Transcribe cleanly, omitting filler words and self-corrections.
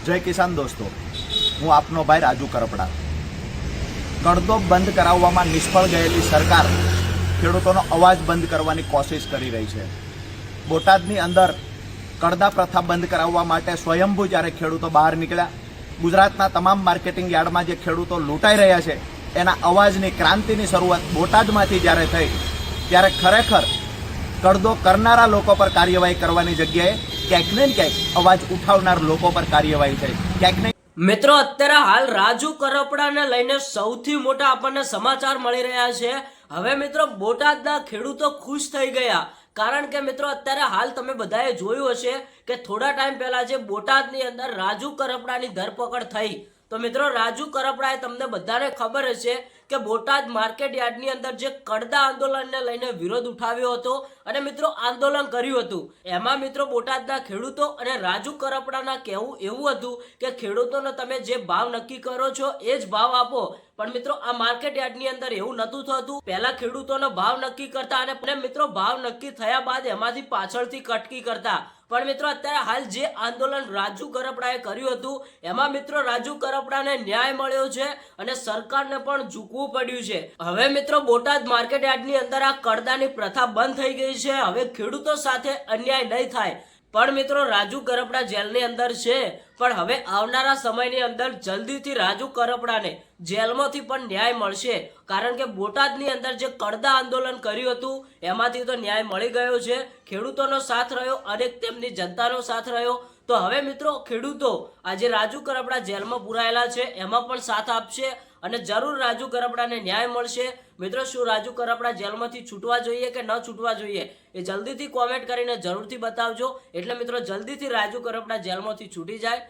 જય કિસાન દોસ્તો, હું આપનો ભાઈ રાજુ કરપડા। કડદો બંધ કરાવવામાં નિષ્ફળ ગયેલી સરકાર ખેડૂતોનો અવાજ બંધ કરવાની કોશિશ કરી રહી છે। બોટાદની અંદર કડદા પ્રથા બંધ કરાવવા માટે સ્વયંભૂ જ્યારે ખેડૂતો બહાર નીકળ્યા, ગુજરાતના તમામ માર્કેટિંગ યાર્ડમાં જે ખેડૂતો લૂંટાઈ રહ્યા છે એના અવાજની ક્રાંતિની શરૂઆત બોટાદમાંથી જ્યારે થઈ, ત્યારે ખરેખર કડદો કરનારા લોકો પર કાર્યવાહી કરવાની જગ્યાએ ક્યાંક ને ક્યાંક અવાજ ઉઠાવનાર લોકો પર કાર્યવાહી થઈ। ક્યાંક ને મિત્રો અત્યારે હાલ રાજુ કરપડાને લઈને સૌથી મોટા આપણને સમાચાર મળી રહ્યા છે। હવે મિત્રો બોટાદના ખેડૂતો ખુશ થઈ ગયા, કારણ કે મિત્રો અત્યારે હાલ તમે બધાએ જોયું હશે કે થોડા ટાઈમ પહેલા જે બોટાદની અંદર રાજુ કરપડાની ધરપકડ થઈ, તો મિત્રો રાજુ કરપડાએ તમને બધાને ખબર હશે કે બોટાદ માર્કેટ યાર્ડની અંદર જે કડદા આંદોલનને લઈને વિરોધ ઉઠાવ્યો હતો અને મિત્રો આંદોલન કર્યું હતું, એમાં મિત્રો બોટાદના ખેડૂતો અને રાજુ કરપડાના કહેવું એવું હતું કે ખેડૂતોને તમે જે ભાવ નક્કી કરો છો એ જ ભાવ આપો। પણ મિત્રો આ માર્કેટ યાર્ડની અંદર એવું નતું થતું। પહેલા ખેડૂતોનો ભાવ નક્કી કરતા અને મિત્રો ભાવ નક્કી થયા બાદ એમાંથી પાછળથી કટકી કરતા। પણ મિત્રો અત્યારે હાલ જે આંદોલન રાજુ કરપડાએ કર્યું હતું એમાં મિત્રો રાજુ કરપડાને ન્યાય મળ્યો છે અને સરકારને પણ ઝૂકવું પડ્યું છે। હવે મિત્રો બોટાદ માર્કેટ યાર્ડની અંદર આ કડદાની પ્રથા બંધ થઈ ગઈ છે। હવે ખેડૂતો સાથે અન્યાય નહીં થાય। પણ મિત્રો રાજુ કરપડા જેલની અંદર છે, પણ હવે આવનારા સમયની અંદર જલ્દીથી રાજુ કરપડાને જેલમાંથી પણ ન્યાય મળશે, કારણ કે બોટાદની અંદર જે કડદા આંદોલન કર્યું હતું એમાંથી તો ન્યાય મળી ગયો છે। ખેડૂતોનો સાથ રહ્યો અને તેમની જનતાનો સાથ રહ્યો। તો હવે મિત્રો ખેડૂતો આજે રાજુ કરપડા જેલમાં પુરાયેલા છે એમાં પણ સાથ આપશે અને જરૂર રાજુ કરપડાને ન્યાય મળશે। મિત્રો શું રાજુ કરપડા જેલમાંથી છૂટવા જોઈએ કે ન છૂટવા જોઈએ એ જલ્દીથી કોમેન્ટ કરીને જરૂરથી બતાવજો, એટલે મિત્રો જલ્દીથી રાજુ કરપડા જેલમાંથી છૂટી જાય।